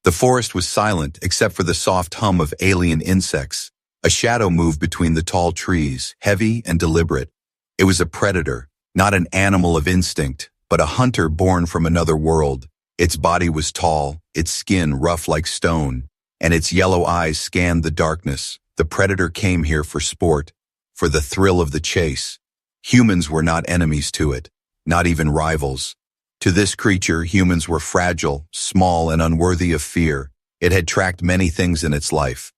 The forest was silent except for the soft hum of alien insects. A shadow moved between the tall trees, heavy and deliberate. It was a predator, not an animal of instinct, but a hunter born from another world. Its body was tall, its skin rough like stone, and its yellow eyes scanned the darkness. The predator came here for sport, for the thrill of the chase. Humans were not enemies to it, not even rivals. To this creature, humans were fragile, small, and unworthy of fear. It had tracked many things in its life.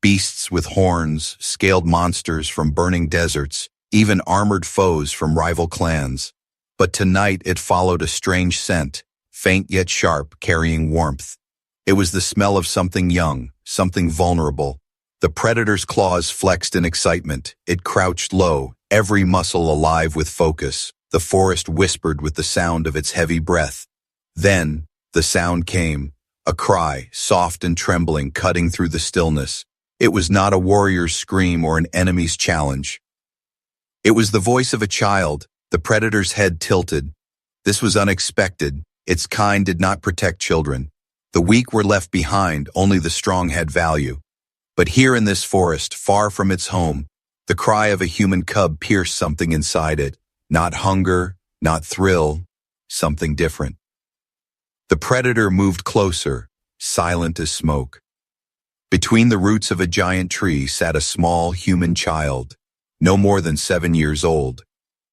Beasts with horns, scaled monsters from burning deserts, even armored foes from rival clans. But tonight it followed a strange scent, faint yet sharp, carrying warmth. It was the smell of something young, something vulnerable. The predator's claws flexed in excitement. It crouched low, every muscle alive with focus. The forest whispered with the sound of its heavy breath. Then, the sound came, a cry, soft and trembling, cutting through the stillness. It was not a warrior's scream or an enemy's challenge. It was the voice of a child, the predator's head tilted. This was unexpected. Its kind did not protect children. The weak were left behind, only the strong had value. But here in this forest, far from its home, the cry of a human cub pierced something inside it. Not hunger, not thrill, something different. The predator moved closer, silent as smoke. Between the roots of a giant tree sat a small human child, no more than 7 years old.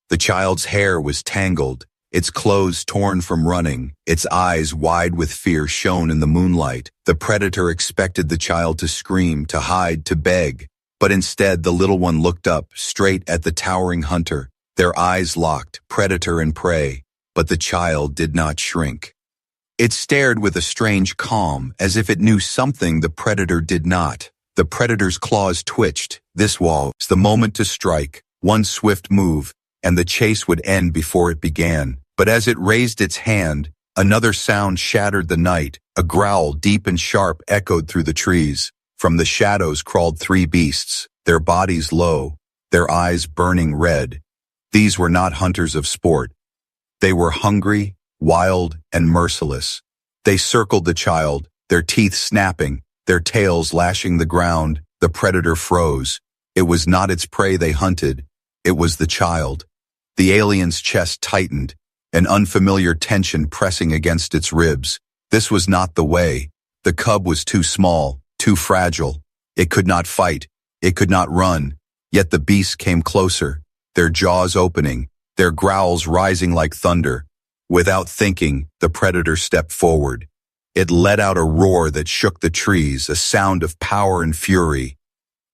The child's hair was tangled, its clothes torn from running, its eyes wide with fear shone in the moonlight. The predator expected the child to scream, to hide, to beg, but instead the little one looked up, straight at the towering hunter. Their eyes locked, predator and prey, but the child did not shrink. It stared with a strange calm, as if it knew something the predator did not. The predator's claws twitched. This was the moment to strike, one swift move, and the chase would end before it began. But as it raised its hand, another sound shattered the night. A growl deep and sharp echoed through the trees. From the shadows crawled 3 beasts, their bodies low, their eyes burning red. These were not hunters of sport. They were hungry, wild, and merciless. They circled the child, their teeth snapping, their tails lashing the ground. The predator froze. It was not its prey they hunted. It was the child. The alien's chest tightened, an unfamiliar tension pressing against its ribs. This was not the way. The cub was too small, too fragile. It could not fight. It could not run. Yet the beast came closer, their jaws opening, their growls rising like thunder. Without thinking, the predator stepped forward. It let out a roar that shook the trees, a sound of power and fury.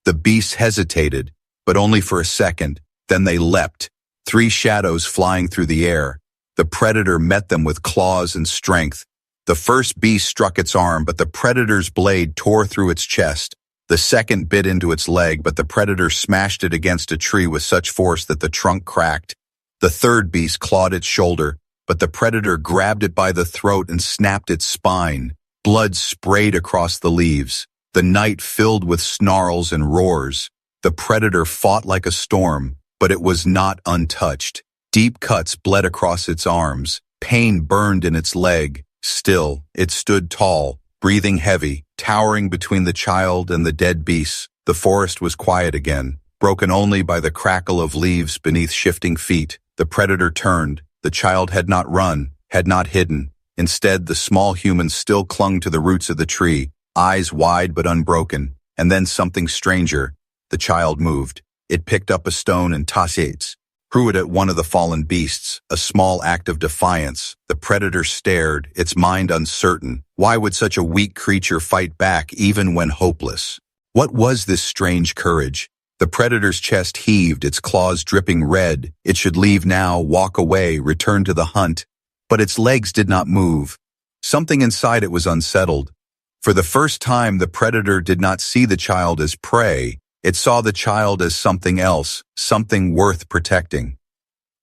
The beasts hesitated, but only for a second. Then they leapt, 3 shadows flying through the air. The predator met them with claws and strength. The first beast struck its arm, but the predator's blade tore through its chest. The second bit into its leg, but the predator smashed it against a tree with such force that the trunk cracked. The third beast clawed its shoulder, but the predator grabbed it by the throat and snapped its spine. Blood sprayed across the leaves. The night filled with snarls and roars. The predator fought like a storm, but it was not untouched. Deep cuts bled across its arms. Pain burned in its leg. Still, it stood tall, breathing heavy, towering between the child and the dead beasts. The forest was quiet again, broken only by the crackle of leaves beneath shifting feet. The predator turned. The child had not run, had not hidden. Instead, the small human still clung to the roots of the tree, eyes wide but unbroken. And then something stranger. The child moved. It picked up a stone and tossed it, threw it at one of the fallen beasts, a small act of defiance. The predator stared, its mind uncertain. Why would such a weak creature fight back even when hopeless? What was this strange courage? The predator's chest heaved, its claws dripping red. It should leave now, walk away, return to the hunt. But its legs did not move. Something inside it was unsettled. For the first time, the predator did not see the child as prey. It saw the child as something else, something worth protecting.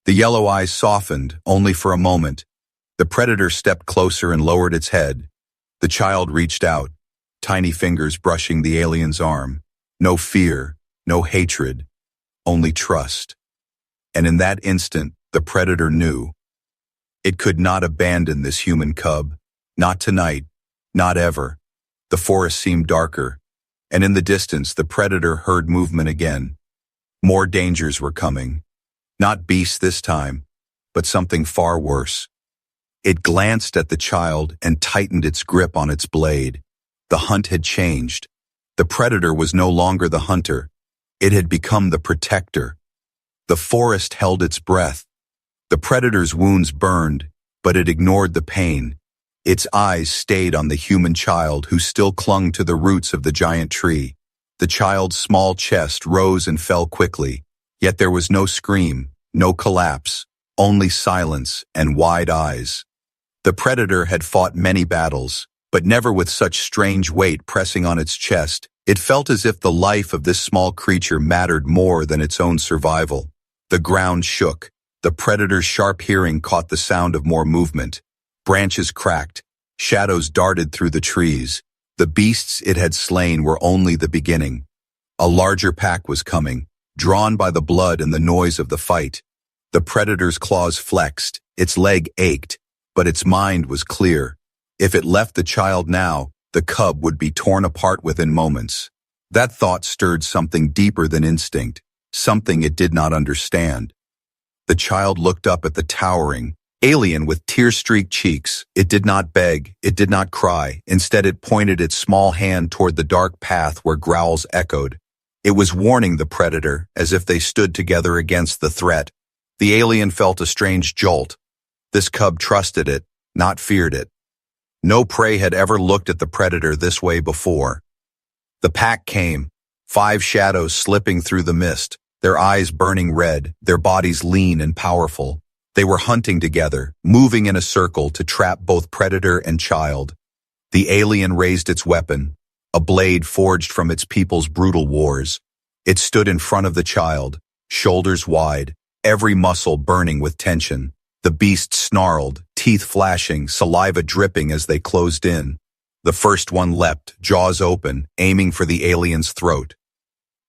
The yellow eyes softened, only for a moment. The predator stepped closer and lowered its head. The child reached out, tiny fingers brushing the alien's arm. No fear, no hatred, only trust. And in that instant, the predator knew. It could not abandon this human cub. Not tonight, not ever. The forest seemed darker, and in the distance the predator heard movement again. More dangers were coming. Not beasts this time, but something far worse. It glanced at the child and tightened its grip on its blade. The hunt had changed. The predator was no longer the hunter. It had become the protector. The forest held its breath. The predator's wounds burned, but it ignored the pain. Its eyes stayed on the human child who still clung to the roots of the giant tree. The child's small chest rose and fell quickly, yet there was no scream, no collapse, only silence and wide eyes. The predator had fought many battles, but never with such strange weight pressing on its chest. It felt as if the life of this small creature mattered more than its own survival. The ground shook. The predator's sharp hearing caught the sound of more movement. Branches cracked. Shadows darted through the trees. The beasts it had slain were only the beginning. A larger pack was coming, drawn by the blood and the noise of the fight. The predator's claws flexed. Its leg ached, but its mind was clear. If it left the child now, the cub would be torn apart within moments. That thought stirred something deeper than instinct, something it did not understand. The child looked up at the towering, alien with tear-streaked cheeks. It did not beg, it did not cry. Instead, it pointed its small hand toward the dark path where growls echoed. It was warning the predator, as if they stood together against the threat. The alien felt a strange jolt. This cub trusted it, not feared it. No prey had ever looked at the predator this way before. The pack came, 5 shadows slipping through the mist, their eyes burning red, their bodies lean and powerful. They were hunting together, moving in a circle to trap both predator and child. The alien raised its weapon, a blade forged from its people's brutal wars. It stood in front of the child, shoulders wide, every muscle burning with tension. The beast snarled, teeth flashing, saliva dripping as they closed in. The first one leapt, jaws open, aiming for the alien's throat.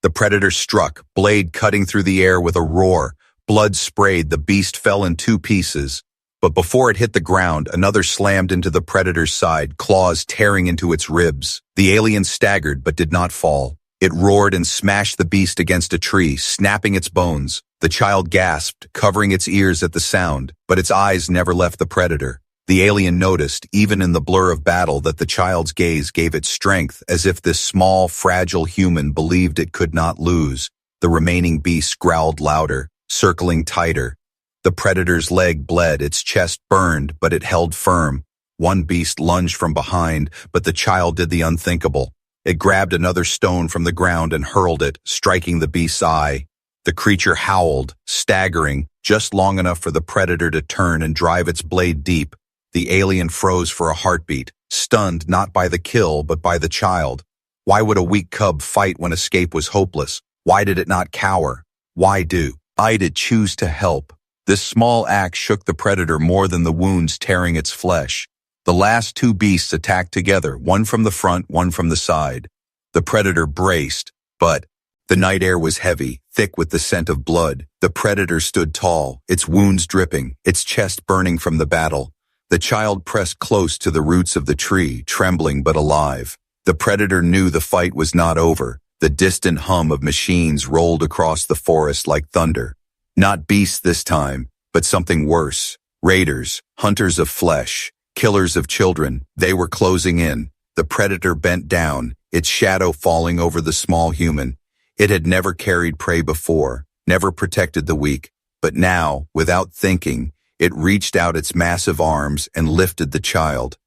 The predator struck, blade cutting through the air with a roar. Blood sprayed, the beast fell in 2 pieces. But before it hit the ground, another slammed into the predator's side, claws tearing into its ribs. The alien staggered but did not fall. It roared and smashed the beast against a tree, snapping its bones. The child gasped, covering its ears at the sound, but its eyes never left the predator. The alien noticed, even in the blur of battle, that the child's gaze gave it strength, as if this small, fragile human believed it could not lose. The remaining beast growled louder, circling tighter. The predator's leg bled, its chest burned, but it held firm. One beast lunged from behind, but the child did the unthinkable. It grabbed another stone from the ground and hurled it, striking the beast's eye. The creature howled, staggering, just long enough for the predator to turn and drive its blade deep. The alien froze for a heartbeat, stunned not by the kill but by the child. Why would a weak cub fight when escape was hopeless? Why did it not cower? Why did it choose to help? This small act shook the predator more than the wounds tearing its flesh. The last 2 beasts attacked together, one from the front, one from the side. The predator braced, but the night air was heavy, thick with the scent of blood. The predator stood tall, its wounds dripping, its chest burning from the battle. The child pressed close to the roots of the tree, trembling but alive. The predator knew the fight was not over. The distant hum of machines rolled across the forest like thunder. Not beasts this time, but something worse. Raiders, hunters of flesh, killers of children. They were closing in. The predator bent down, its shadow falling over the small human. It had never carried prey before, never protected the weak, but now, without thinking, it reached out its massive arms and lifted the child.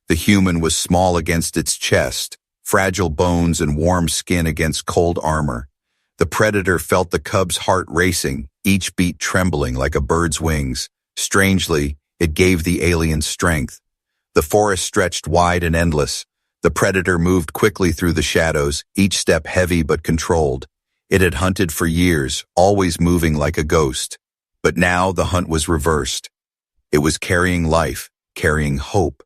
The human was small against its chest, fragile bones and warm skin against cold armor. The predator felt the cub's heart racing, each beat trembling like a bird's wings. Strangely, it gave the alien strength. The forest stretched wide and endless. The predator moved quickly through the shadows, each step heavy but controlled. It had hunted for years, always moving like a ghost. But now the hunt was reversed. It was carrying life, carrying hope.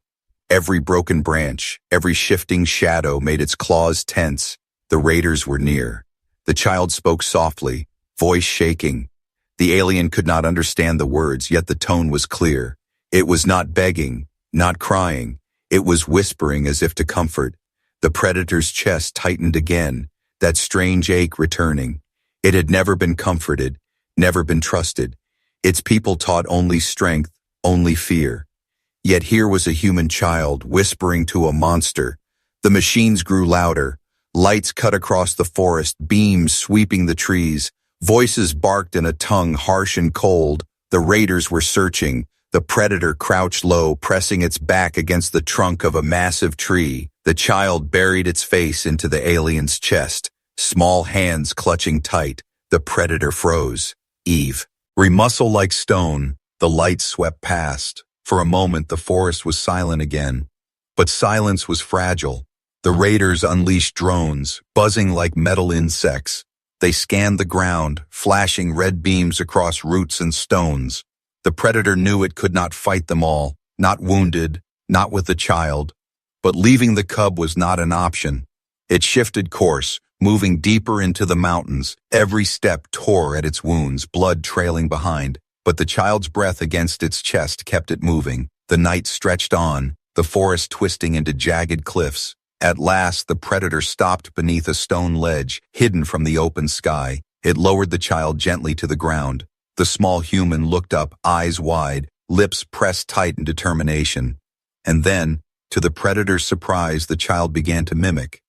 Every broken branch, every shifting shadow made its claws tense. The raiders were near. The child spoke softly, voice shaking. The alien could not understand the words, yet the tone was clear. It was not begging, not crying. It was whispering as if to comfort. The predator's chest tightened again, that strange ache returning. It had never been comforted, never been trusted. Its people taught only strength, only fear. Yet here was a human child whispering to a monster. The machines grew louder. Lights cut across the forest, beams sweeping the trees. Voices barked in a tongue harsh and cold. The raiders were searching. The predator crouched low, pressing its back against the trunk of a massive tree. The child buried its face into the alien's chest, small hands clutching tight. The predator froze. Eve. Remuscle like stone, the light swept past. For a moment, the forest was silent again. But silence was fragile. The raiders unleashed drones, buzzing like metal insects. They scanned the ground, flashing red beams across roots and stones. The predator knew it could not fight them all, not wounded, not with the child. But leaving the cub was not an option. It shifted course, moving deeper into the mountains. Every step tore at its wounds, blood trailing behind. But the child's breath against its chest kept it moving. The night stretched on, the forest twisting into jagged cliffs. At last, the predator stopped beneath a stone ledge, hidden from the open sky. It lowered the child gently to the ground. The small human looked up, eyes wide, lips pressed tight in determination. And then, to the predator's surprise, the child began to mimic.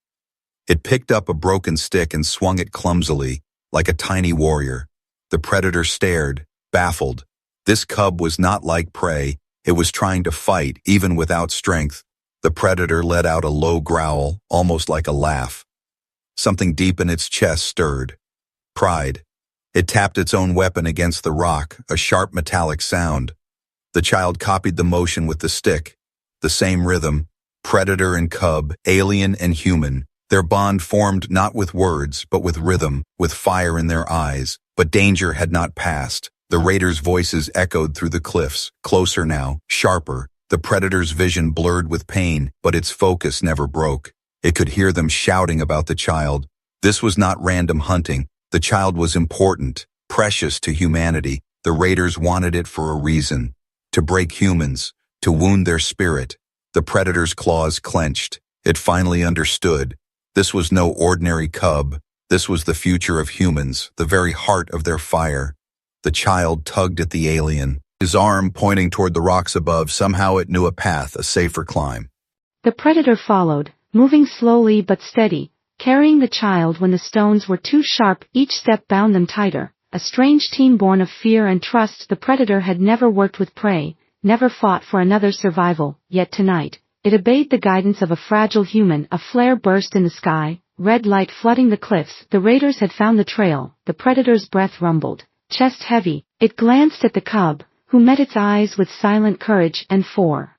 It picked up a broken stick and swung it clumsily, like a tiny warrior. The predator stared, baffled. This cub was not like prey. It was trying to fight, even without strength. The predator let out a low growl, almost like a laugh. Something deep in its chest stirred. Pride. It tapped its own weapon against the rock, a sharp metallic sound. The child copied the motion with the stick. The same rhythm. Predator and cub, alien and human. Their bond formed not with words, but with rhythm, with fire in their eyes. But danger had not passed. The raiders' voices echoed through the cliffs, closer now, sharper. The predator's vision blurred with pain, but its focus never broke. It could hear them shouting about the child. This was not random hunting. The child was important, precious to humanity. The raiders wanted it for a reason. To break humans, to wound their spirit. The predator's claws clenched. It finally understood. This was no ordinary cub. This was the future of humans, the very heart of their fire. The child tugged at the alien, his arm pointing toward the rocks above. Somehow it knew a path, a safer climb. The predator followed, moving slowly but steady, carrying the child when the stones were too sharp. Each step bound them tighter. A strange team born of fear and trust. The predator had never worked with prey, never fought for another's survival, yet tonight, it obeyed the guidance of a fragile human. A flare burst in the sky, red light flooding the cliffs. The raiders had found the trail. The predator's breath rumbled, chest heavy. It glanced at the cub, who met its eyes with silent courage. And for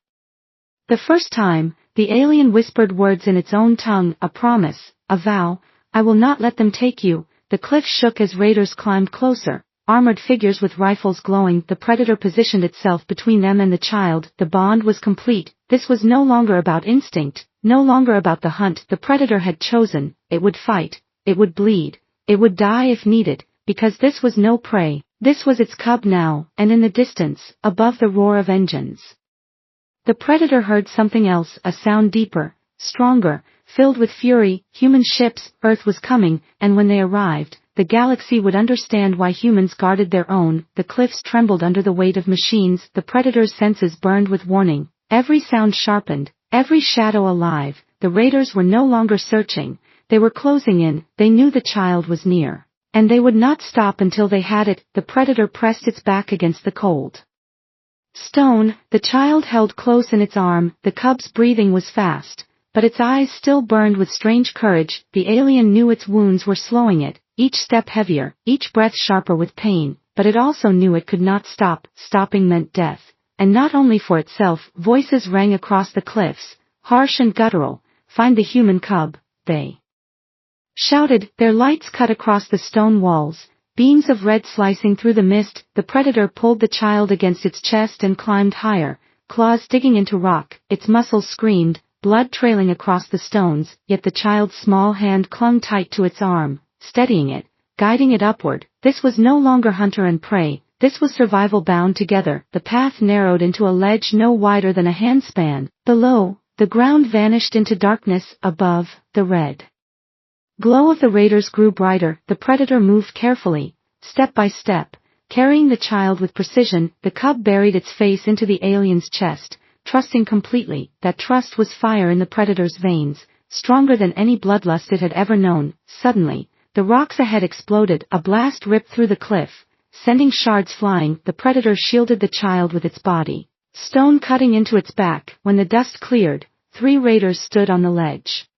the first time, the alien whispered words in its own tongue, a promise, a vow. I will not let them take you. The cliff shook as raiders climbed closer, armored figures with rifles glowing. The predator positioned itself between them and the child. The bond was complete. This was no longer about instinct, no longer about the hunt. The predator had chosen. It would fight, it would bleed, it would die if needed, because this was no prey. This was its cub now, and in the distance, above the roar of engines, the predator heard something else, a sound deeper, stronger, filled with fury. Human ships, Earth was coming, and when they arrived, the galaxy would understand why humans guarded their own. The cliffs trembled under the weight of machines. The predator's senses burned with warning. Every sound sharpened, every shadow alive. The raiders were no longer searching. They were closing in. They knew the child was near, and they would not stop until they had it. The predator pressed its back against the cold stone. The child held close in its arm. The cub's breathing was fast, but its eyes still burned with strange courage. The alien knew its wounds were slowing it, each step heavier, each breath sharper with pain, but it also knew it could not stop. Stopping meant death, and not only for itself. Voices rang across the cliffs, harsh and guttural. Find the human cub, they shouted. Their lights cut across the stone walls, beams of red slicing through the mist. The predator pulled the child against its chest and climbed higher, claws digging into rock. Its muscles screamed, blood trailing across the stones, yet the child's small hand clung tight to its arm, steadying it, guiding it upward. This was no longer hunter and prey. This was survival bound together. The path narrowed into a ledge no wider than a handspan. Below, The ground vanished into darkness above. The red glow of the raiders grew brighter. The predator moved carefully, step by step, carrying the child with precision. The cub buried its face into the alien's chest, trusting completely. That trust was fire in the predator's veins, stronger than any bloodlust it had ever known. Suddenly, the rocks ahead exploded. A blast ripped through the cliff, sending shards flying. The predator shielded the child with its body, stone cutting into its back. When the dust cleared, 3 raiders stood on the ledge.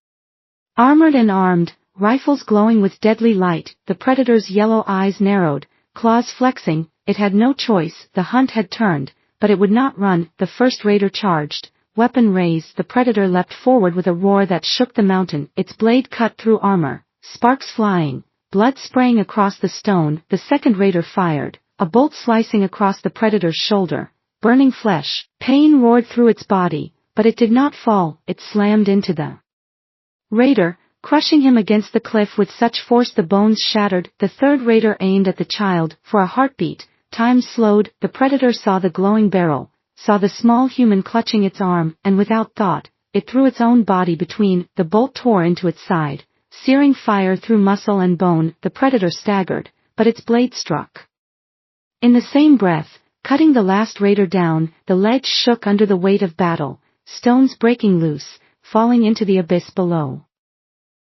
Armored and armed, rifles glowing with deadly light. The predator's yellow eyes narrowed, claws flexing. It had no choice. The hunt had turned, but it would not run. The first raider charged, weapon raised. The predator leapt forward with a roar that shook the mountain. Its blade cut through armor, sparks flying, blood spraying across the stone. The second raider fired, a bolt slicing across the predator's shoulder, burning flesh. Pain roared through its body, but it did not fall. It slammed into the raider, crushing him against the cliff with such force the bones shattered. The third raider aimed at the child. For a heartbeat, time slowed. The predator saw the glowing barrel, saw the small human clutching its arm, and without thought, it threw its own body between. The bolt tore into its side, searing fire through muscle and bone. The predator staggered, but its blade struck. In the same breath, cutting the last raider down. The ledge shook under the weight of battle, stones breaking loose, falling into the abyss below.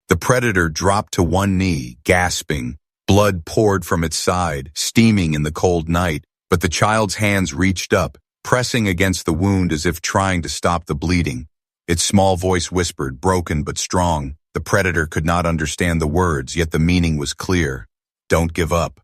The predator dropped to one knee, gasping. Blood poured from its side, steaming in the cold night, but the child's hands reached up, pressing against the wound as if trying to stop the bleeding. Its small voice whispered, broken but strong. The predator could not understand the words, yet the meaning was clear. Don't give up.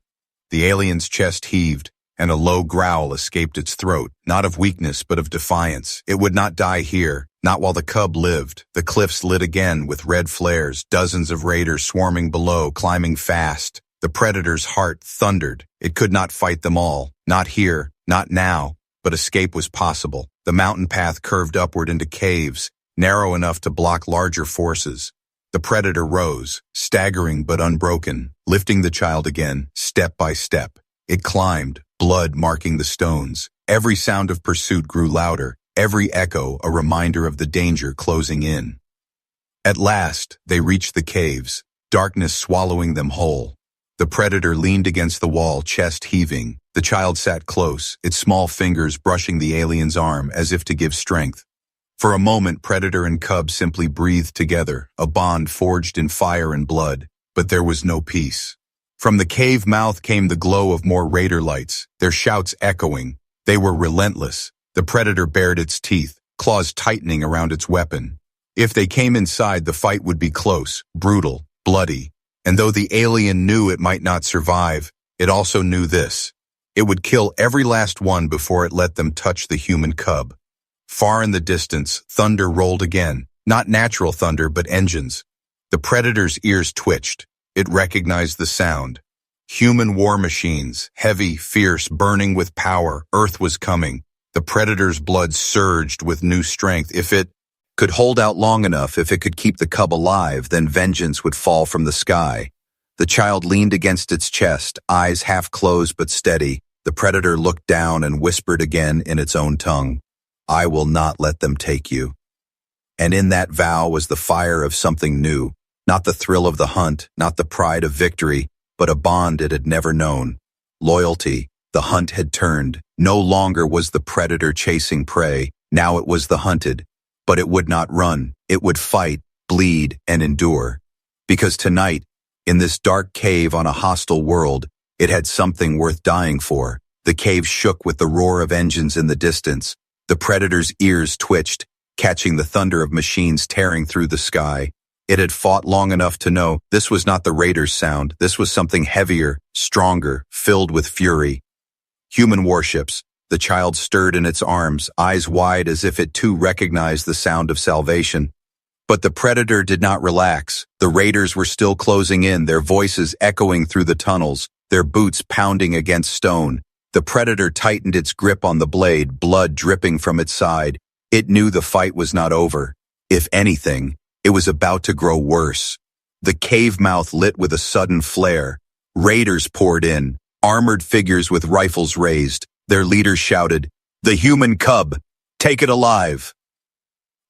The alien's chest heaved, and a low growl escaped its throat, not of weakness but of defiance. It would not die here, not while the cub lived. The cliffs lit again with red flares, dozens of raiders swarming below, climbing fast. The predator's heart thundered. It could not fight them all, not here, not now, but escape was possible. The mountain path curved upward into caves, narrow enough to block larger forces. The predator rose, staggering but unbroken, lifting the child again, step by step. It climbed, blood marking the stones. Every sound of pursuit grew louder, every echo a reminder of the danger closing in. At last, they reached the caves, darkness swallowing them whole. The predator leaned against the wall, chest heaving. The child sat close, its small fingers brushing the alien's arm as if to give strength. For a moment, predator and cub simply breathed together, a bond forged in fire and blood. But there was no peace. From the cave mouth came the glow of more raider lights, their shouts echoing. They were relentless. The predator bared its teeth, claws tightening around its weapon. If they came inside, the fight would be close, brutal, bloody. And though the alien knew it might not survive, it also knew this. It would kill every last one before it let them touch the human cub. Far in the distance, thunder rolled again, not natural thunder but engines. The predator's ears twitched. It recognized the sound. Human war machines, heavy, fierce, burning with power. Earth was coming. The predator's blood surged with new strength. If it could hold out long enough, if it could keep the cub alive, then vengeance would fall from the sky. The child leaned against its chest, eyes half closed but steady. The predator looked down and whispered again in its own tongue, "I will not let them take you." And in that vow was the fire of something new. Not the thrill of the hunt, not the pride of victory, but a bond it had never known. Loyalty. The hunt had turned. No longer was the predator chasing prey. Now it was the hunted. But it would not run. It would fight, bleed, and endure. Because tonight, in this dark cave on a hostile world, it had something worth dying for. The cave shook with the roar of engines in the distance. The predator's ears twitched, catching the thunder of machines tearing through the sky. It had fought long enough to know this was not the raiders' sound. This was something heavier, stronger, filled with fury. Human warships. The child stirred in its arms, eyes wide as if it too recognized the sound of salvation. But the predator did not relax. The raiders were still closing in, their voices echoing through the tunnels, their boots pounding against stone. The predator tightened its grip on the blade, blood dripping from its side. It knew the fight was not over. If anything, it was about to grow worse. The cave mouth lit with a sudden flare. Raiders poured in, armored figures with rifles raised. Their leader shouted, "The human cub! Take it alive!"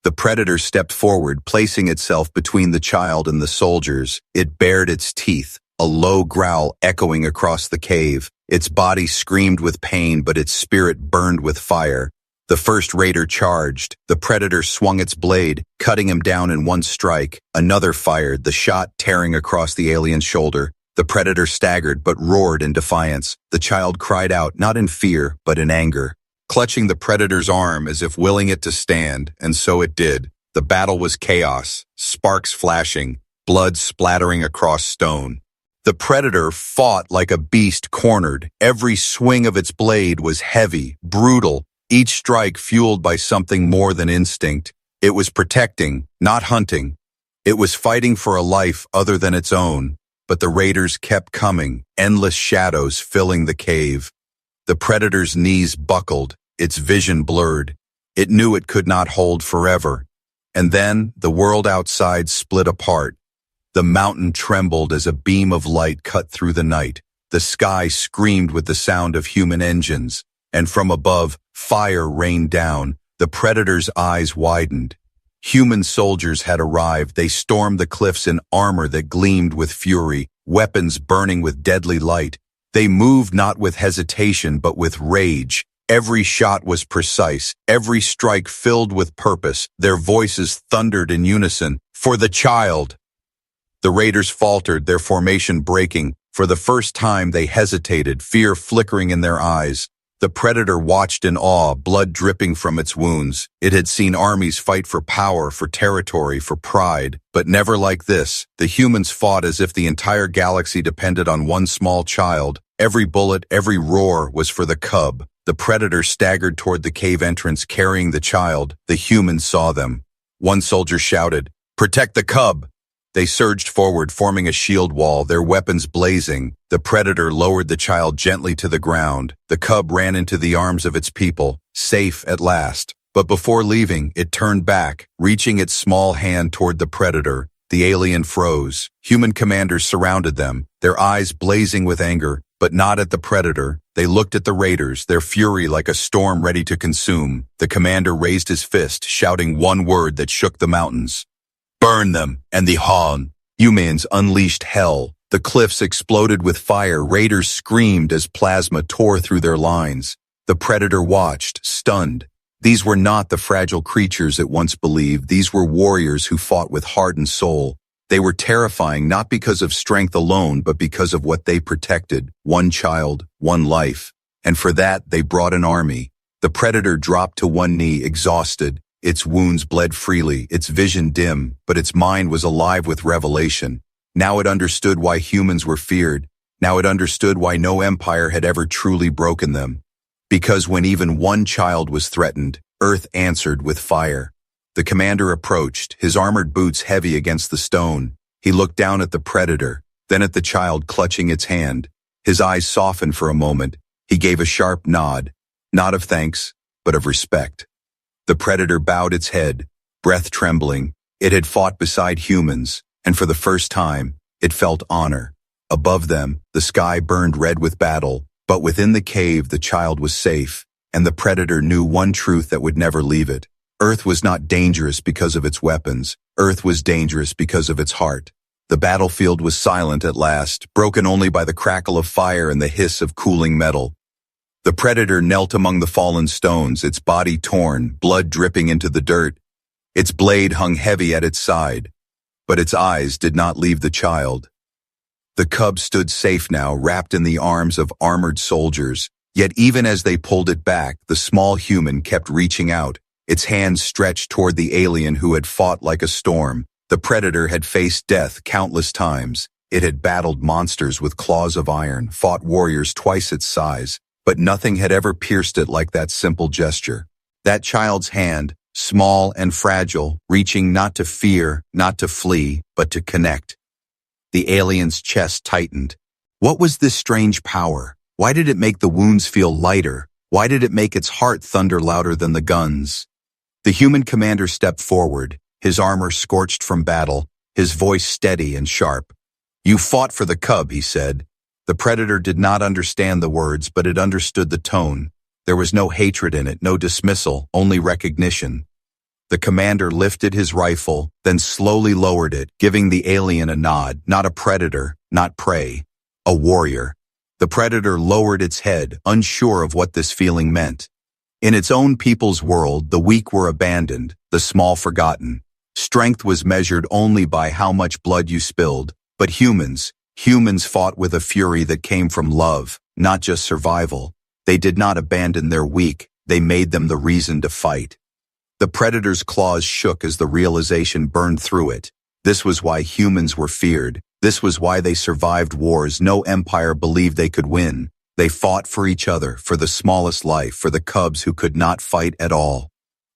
The predator stepped forward, placing itself between the child and the soldiers. It bared its teeth, a low growl echoing across the cave. Its body screamed with pain, but its spirit burned with fire. The first raider charged. The predator swung its blade, cutting him down in one strike. Another fired, the shot tearing across the alien's shoulder. The predator staggered but roared in defiance. The child cried out, not in fear, but in anger, clutching the predator's arm as if willing it to stand, and so it did. The battle was chaos, sparks flashing, blood splattering across stone. The predator fought like a beast cornered. Every swing of its blade was heavy, brutal, each strike fueled by something more than instinct. It was protecting, not hunting. It was fighting for a life other than its own. But the raiders kept coming, endless shadows filling the cave. The predator's knees buckled, its vision blurred. It knew it could not hold forever. And then the world outside split apart. The mountain trembled as a beam of light cut through the night. The sky screamed with the sound of human engines. And from above, fire rained down. The predator's eyes widened. Human soldiers had arrived. They stormed the cliffs in armor that gleamed with fury, weapons burning with deadly light. They moved not with hesitation, but with rage. Every shot was precise, every strike filled with purpose. Their voices thundered in unison. For the child! The raiders faltered, their formation breaking. For the first time they hesitated, fear flickering in their eyes. The predator watched in awe, blood dripping from its wounds. It had seen armies fight for power, for territory, for pride, but never like this. The humans fought as if the entire galaxy depended on one small child. Every bullet, every roar was for the cub. The predator staggered toward the cave entrance carrying the child. The humans saw them. One soldier shouted, "Protect the cub!" They surged forward, forming a shield wall, their weapons blazing. The predator lowered the child gently to the ground. The cub ran into the arms of its people, safe at last. But before leaving, it turned back, reaching its small hand toward the predator. The alien froze. Human commanders surrounded them, their eyes blazing with anger, but not at the predator. They looked at the raiders, their fury like a storm ready to consume. The commander raised his fist, shouting one word that shook the mountains. "Burn them, and the Han." Humans unleashed hell. The cliffs exploded with fire. Raiders screamed as plasma tore through their lines. The predator watched, stunned. These were not the fragile creatures it once believed. These were warriors who fought with heart and soul. They were terrifying not because of strength alone, but because of what they protected. One child, one life. And for that, they brought an army. The predator dropped to one knee, exhausted. Its wounds bled freely, its vision dim, but its mind was alive with revelation. Now it understood why humans were feared. Now it understood why no empire had ever truly broken them. Because when even one child was threatened, Earth answered with fire. The commander approached, his armored boots heavy against the stone. He looked down at the predator, then at the child clutching its hand. His eyes softened for a moment. He gave a sharp nod, not of thanks, but of respect. The predator bowed its head, breath trembling. It had fought beside humans, and for the first time, it felt honor. Above them, the sky burned red with battle, but within the cave the child was safe, and the predator knew one truth that would never leave it. Earth was not dangerous because of its weapons. Earth was dangerous because of its heart. The battlefield was silent at last, broken only by the crackle of fire and the hiss of cooling metal. The predator knelt among the fallen stones, its body torn, blood dripping into the dirt. Its blade hung heavy at its side, but its eyes did not leave the child. The cub stood safe now, wrapped in the arms of armored soldiers. Yet even as they pulled it back, the small human kept reaching out, its hands stretched toward the alien who had fought like a storm. The predator had faced death countless times. It had battled monsters with claws of iron, fought warriors twice its size. But nothing had ever pierced it like that simple gesture. That child's hand, small and fragile, reaching not to fear, not to flee, but to connect. The alien's chest tightened. What was this strange power? Why did it make the wounds feel lighter? Why did it make its heart thunder louder than the guns? The human commander stepped forward, his armor scorched from battle, his voice steady and sharp. "You fought for the cub," he said. The predator did not understand the words, but it understood the tone. There was no hatred in it, no dismissal, only recognition. The commander lifted his rifle, then slowly lowered it, giving the alien a nod, not a predator, not prey, a warrior. The predator lowered its head, unsure of what this feeling meant. In its own people's world, the weak were abandoned, the small forgotten. Strength was measured only by how much blood you spilled, but humans fought with a fury that came from love, not just survival. They did not abandon their weak, they made them the reason to fight. The predator's claws shook as the realization burned through it. This was why humans were feared. This was why they survived wars no empire believed they could win. They fought for each other, for the smallest life, for the cubs who could not fight at all.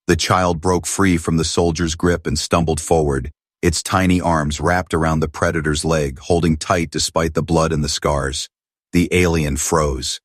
The child broke free from the soldier's grip and stumbled forward, its tiny arms wrapped around the predator's leg, holding tight despite the blood and the scars. The alien froze.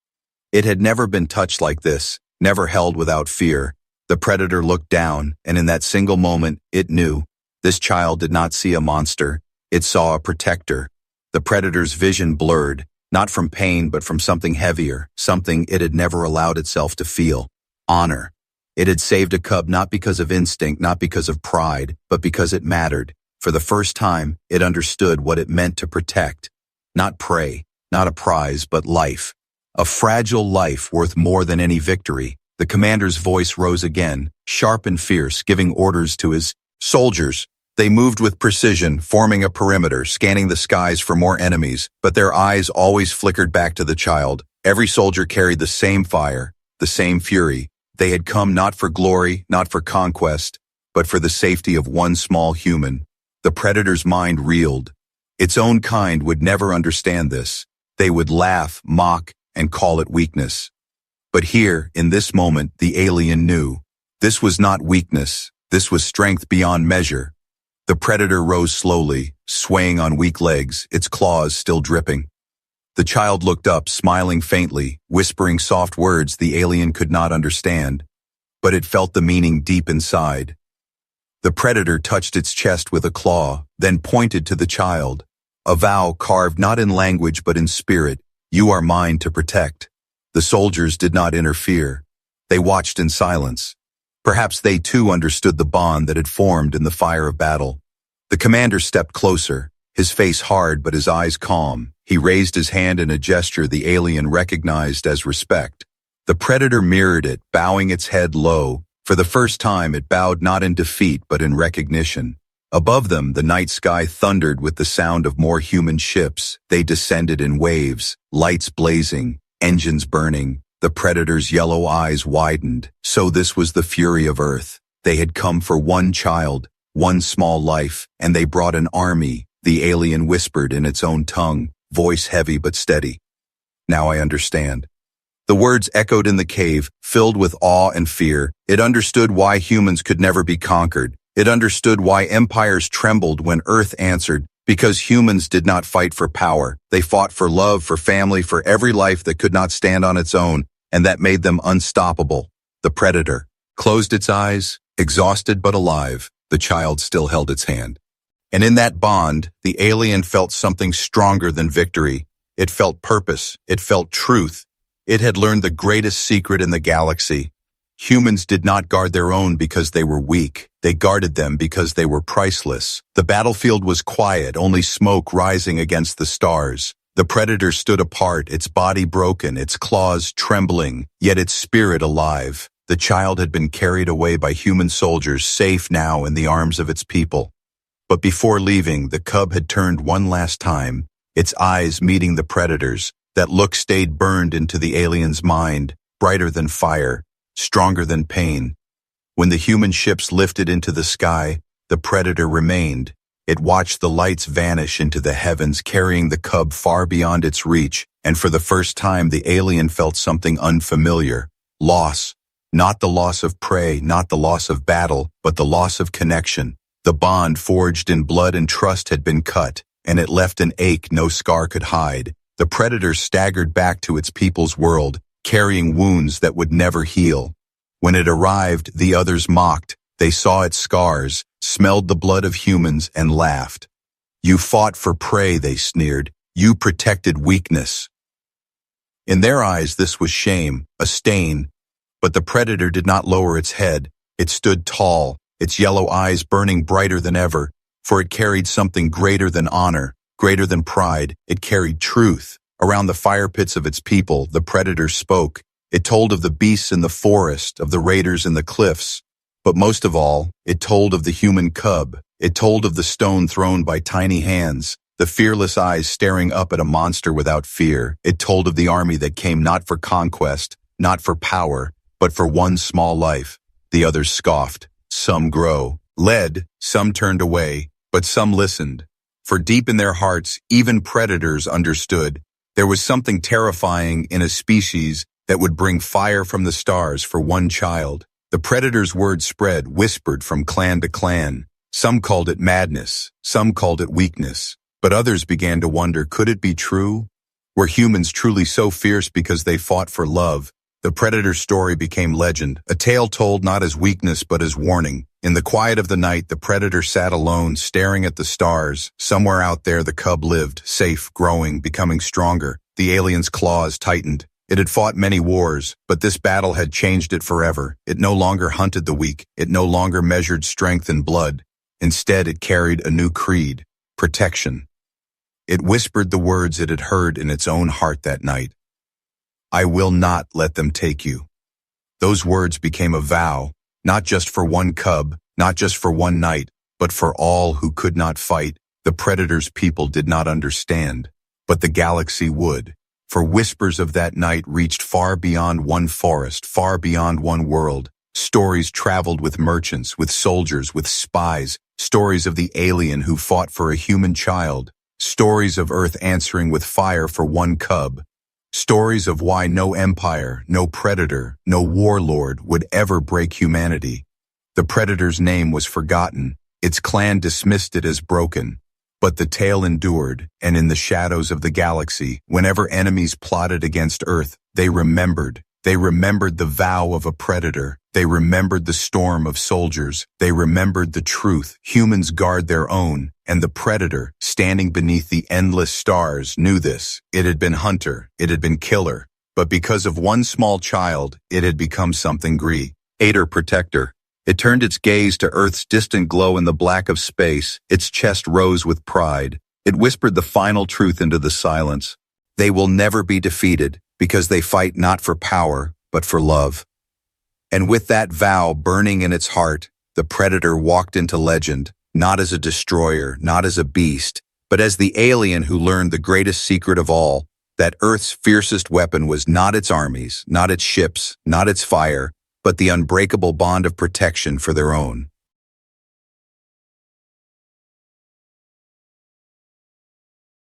It had never been touched like this, never held without fear. The predator looked down, and in that single moment, it knew. This child did not see a monster. It saw a protector. The predator's vision blurred, not from pain but from something heavier, something it had never allowed itself to feel. Honor. It had saved a cub not because of instinct, not because of pride, but because it mattered. For the first time, it understood what it meant to protect. Not prey, not a prize, but life. A fragile life worth more than any victory. The commander's voice rose again, sharp and fierce, giving orders to his soldiers. They moved with precision, forming a perimeter, scanning the skies for more enemies, but their eyes always flickered back to the child. Every soldier carried the same fire, the same fury. They had come not for glory, not for conquest, but for the safety of one small human. The predator's mind reeled. Its own kind would never understand this. They would laugh, mock, and call it weakness. But here, in this moment, the alien knew. This was not weakness. This was strength beyond measure. The predator rose slowly, swaying on weak legs, its claws still dripping. The child looked up, smiling faintly, whispering soft words the alien could not understand. But it felt the meaning deep inside. The predator touched its chest with a claw, then pointed to the child. A vow carved not in language but in spirit. You are mine to protect. The soldiers did not interfere. They watched in silence. Perhaps they too understood the bond that had formed in the fire of battle. The commander stepped closer, his face hard but his eyes calm. He raised his hand in a gesture the alien recognized as respect. The predator mirrored it, bowing its head low. For the first time it bowed not in defeat but in recognition. Above them, the night sky thundered with the sound of more human ships. They descended in waves, lights blazing, engines burning. The predator's yellow eyes widened. So this was the fury of Earth. They had come for one child, one small life, and they brought an army, the alien whispered in its own tongue, voice heavy but steady. Now I understand. The words echoed in the cave, filled with awe and fear. It understood why humans could never be conquered. It understood why empires trembled when Earth answered. Because humans did not fight for power. They fought for love, for family, for every life that could not stand on its own, and that made them unstoppable. The predator closed its eyes, exhausted but alive. The child still held its hand. And in that bond, the alien felt something stronger than victory. It felt purpose. It felt truth. It had learned the greatest secret in the galaxy. Humans did not guard their own because they were weak. They guarded them because they were priceless. The battlefield was quiet, only smoke rising against the stars. The predator stood apart, its body broken, its claws trembling, yet its spirit alive. The child had been carried away by human soldiers, safe now in the arms of its people. But before leaving, the cub had turned one last time, its eyes meeting the predator's. That look stayed burned into the alien's mind, brighter than fire, stronger than pain. When the human ships lifted into the sky, the predator remained. It watched the lights vanish into the heavens, carrying the cub far beyond its reach, and for the first time the alien felt something unfamiliar. Loss. Not the loss of prey, not the loss of battle, but the loss of connection. The bond forged in blood and trust had been cut, and it left an ache no scar could hide. The predator staggered back to its people's world, carrying wounds that would never heal. When it arrived, the others mocked. They saw its scars, smelled the blood of humans, and laughed. You fought for prey, they sneered. You protected weakness. In their eyes, this was shame, a stain. But the predator did not lower its head. It stood tall, its yellow eyes burning brighter than ever, for it carried something greater than honor, greater than pride. It carried truth. Around the fire pits of its people, the predator spoke. It told of the beasts in the forest, of the raiders in the cliffs. But most of all, it told of the human cub. It told of the stone thrown by tiny hands, the fearless eyes staring up at a monster without fear. It told of the army that came not for conquest, not for power, but for one small life. The others scoffed. Some led, some turned away, but some listened. For deep in their hearts, even predators understood. There was something terrifying in a species that would bring fire from the stars for one child. The predator's word spread, whispered from clan to clan. Some called it madness, some called it weakness, but others began to wonder, could it be true? Were humans truly so fierce because they fought for love? The predator's story became legend, a tale told not as weakness but as warning. In the quiet of the night, the predator sat alone, staring at the stars. Somewhere out there, the cub lived, safe, growing, becoming stronger. The alien's claws tightened. It had fought many wars, but this battle had changed it forever. It no longer hunted the weak. It no longer measured strength in blood. Instead, it carried a new creed: protection. It whispered the words it had heard in its own heart that night. I will not let them take you. Those words became a vow, not just for one cub, not just for one night, but for all who could not fight. The predator's people did not understand, but the galaxy would. For whispers of that night reached far beyond one forest, far beyond one world. Stories traveled with merchants, with soldiers, with spies. Stories of the alien who fought for a human child. Stories of Earth answering with fire for one cub. Stories of why no empire, no predator, no warlord would ever break humanity. The predator's name was forgotten. Its clan dismissed it as broken. But the tale endured, and in the shadows of the galaxy, whenever enemies plotted against Earth, they remembered. They remembered the vow of a predator. They remembered the storm of soldiers. They remembered the truth. Humans guard their own, and the predator, standing beneath the endless stars, knew this. It had been hunter. It had been killer. But because of one small child, it had become something greater, protector. It turned its gaze to Earth's distant glow in the black of space. Its chest rose with pride. It whispered the final truth into the silence. They will never be defeated, because they fight not for power, but for love. And with that vow burning in its heart, the predator walked into legend, not as a destroyer, not as a beast, but as the alien who learned the greatest secret of all, that Earth's fiercest weapon was not its armies, not its ships, not its fire, but the unbreakable bond of protection for their own.